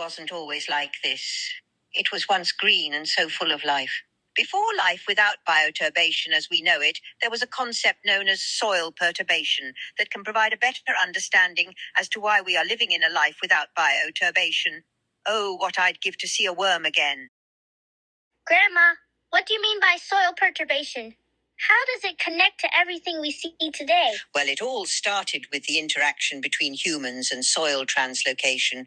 wasn't always like this. It was once green and so full of life. Before life without bioturbation as we know it, there was a concept known as soil perturbation that can provide a better understanding as to why we are living in a life without bioturbation. Oh, what I'd give to see a worm again. Grandma, what do you mean by soil perturbation? How does it connect to everything we see today? Well, it all started with the interaction between humans and soil translocation.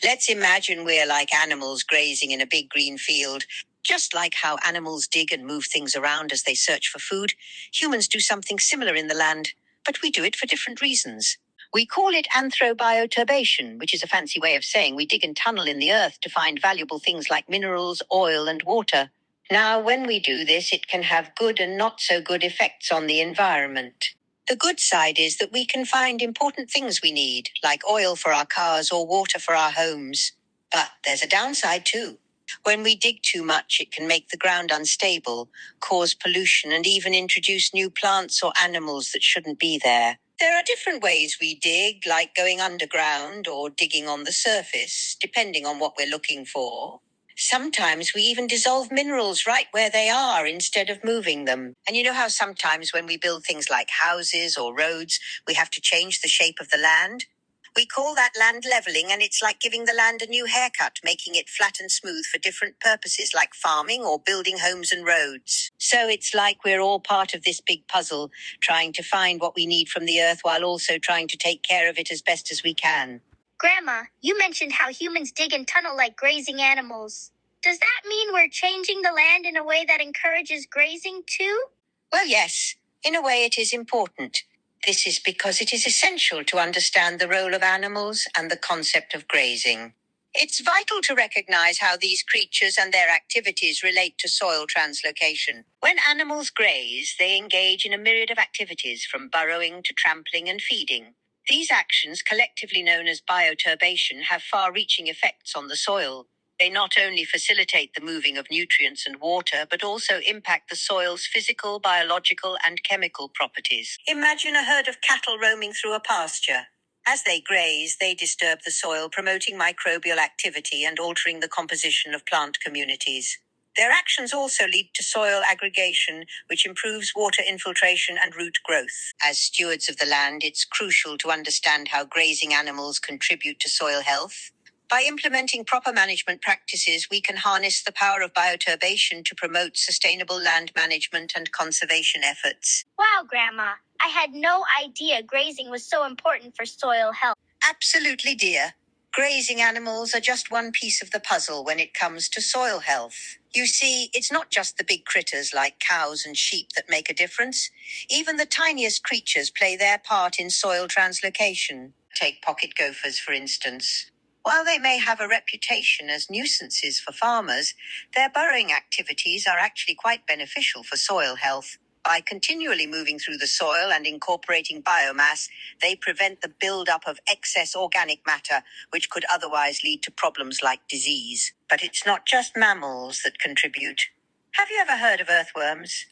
Let's imagine we're like animals grazing in a big green field. Just like how animals dig and move things around as they search for food, humans do something similar in the land, but we do it for different reasons. We call it anthro-bioturbation, which is a fancy way of saying we dig and tunnel in the earth to find valuable things like minerals, oil, and water. Now, when we do this, it can have good and not so good effects on the environment. The good side is that we can find important things we need, like oil for our cars or water for our homes. But there's a downside too. When we dig too much, it can make the ground unstable, cause pollution, and even introduce new plants or animals that shouldn't be there. There are different ways we dig, like going underground or digging on the surface, depending on what we're looking for. Sometimes we even dissolve minerals right where they are instead of moving them. And you know how sometimes when we build things like houses or roads, we have to change the shape of the land? We call that land leveling, and it's like giving the land a new haircut, making it flat and smooth for different purposes like farming or building homes and roads. So it's like we're all part of this big puzzle, trying to find what we need from the earth while also trying to take care of it as best as we can. Grandma, you mentioned how humans dig and tunnel like grazing animals. Does that mean we're changing the land in a way that encourages grazing too? Well, yes, in a way it is important. This is because it is essential to understand the role of animals and the concept of grazing. It's vital to recognize how these creatures and their activities relate to soil translocation. When animals graze, they engage in a myriad of activities from burrowing to trampling and feeding. These actions, collectively known as bioturbation, have far-reaching effects on the soil. They not only facilitate the moving of nutrients and water, but also impact the soil's physical, biological, and chemical properties. Imagine a herd of cattle roaming through a pasture. As they graze, they disturb the soil, promoting microbial activity and altering the composition of plant communities. Their actions also lead to soil aggregation, which improves water infiltration and root growth. As stewards of the land, it's crucial to understand how grazing animals contribute to soil health. By implementing proper management practices, we can harness the power of bioturbation to promote sustainable land management and conservation efforts. Wow, Grandma, I had no idea grazing was so important for soil health. Absolutely, dear. Grazing animals are just one piece of the puzzle when it comes to soil health. You see, it's not just the big critters like cows and sheep that make a difference. Even the tiniest creatures play their part in soil translocation. Take pocket gophers, for instance. While they may have a reputation as nuisances for farmers, their burrowing activities are actually quite beneficial for soil health. By continually moving through the soil and incorporating biomass, they prevent the buildup of excess organic matter, which could otherwise lead to problems like disease. But it's not just mammals that contribute. Have you ever heard of earthworms?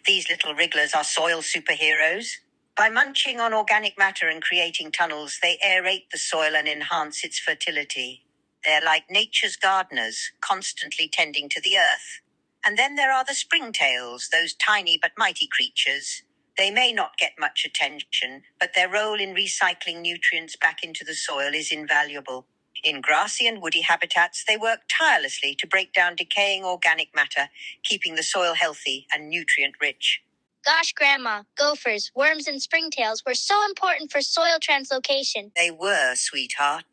These little wrigglers are soil superheroes. By munching on organic matter and creating tunnels, they aerate the soil and enhance its fertility. They're like nature's gardeners, constantly tending to the earth. And then there are the springtails, those tiny but mighty creatures. They may not get much attention, but their role in recycling nutrients back into the soil is invaluable. In grassy and woody habitats, they work tirelessly to break down decaying organic matter, keeping the soil healthy and nutrient-rich. Gosh, Grandma, gophers, worms, and springtails were so important for soil translocation. They were, sweetheart.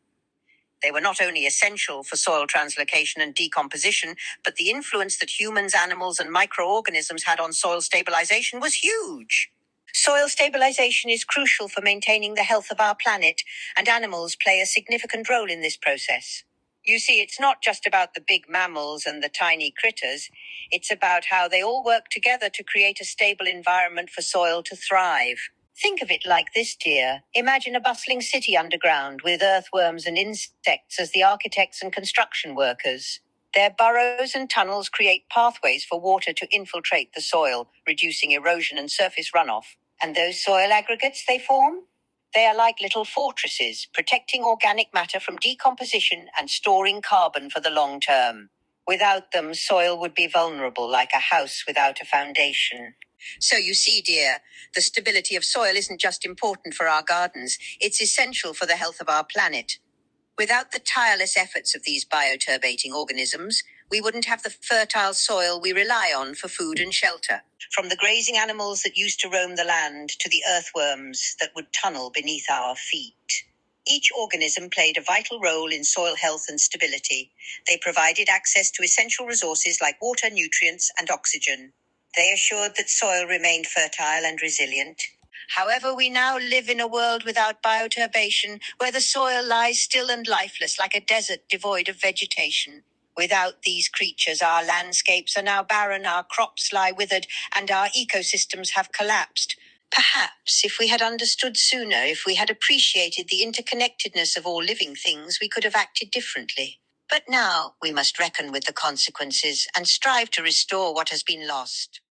They were not only essential for soil translocation and decomposition, but the influence that humans, animals, and microorganisms had on soil stabilization was huge. Soil stabilization is crucial for maintaining the health of our planet, and animals play a significant role in this process. You see, it's not just about the big mammals and the tiny critters. It's about how they all work together to create a stable environment for soil to thrive. Think of it like this, dear. Imagine a bustling city underground with earthworms and insects as the architects and construction workers. Their burrows and tunnels create pathways for water to infiltrate the soil, reducing erosion and surface runoff. And those soil aggregates they form? They are like little fortresses, protecting organic matter from decomposition and storing carbon for the long term. Without them, soil would be vulnerable, like a house without a foundation. So you see, dear, the stability of soil isn't just important for our gardens, it's essential for the health of our planet. Without the tireless efforts of these bioturbating organisms, we wouldn't have the fertile soil we rely on for food and shelter. From the grazing animals that used to roam the land to the earthworms that would tunnel beneath our feet. Each organism played a vital role in soil health and stability. They provided access to essential resources like water, nutrients, and oxygen. They assured that soil remained fertile and resilient. However, we now live in a world without bioturbation, where the soil lies still and lifeless like a desert devoid of vegetation. Without these creatures, our landscapes are now barren, our crops lie withered, and our ecosystems have collapsed. Perhaps if we had understood sooner, if we had appreciated the interconnectedness of all living things, we could have acted differently. But now we must reckon with the consequences and strive to restore what has been lost.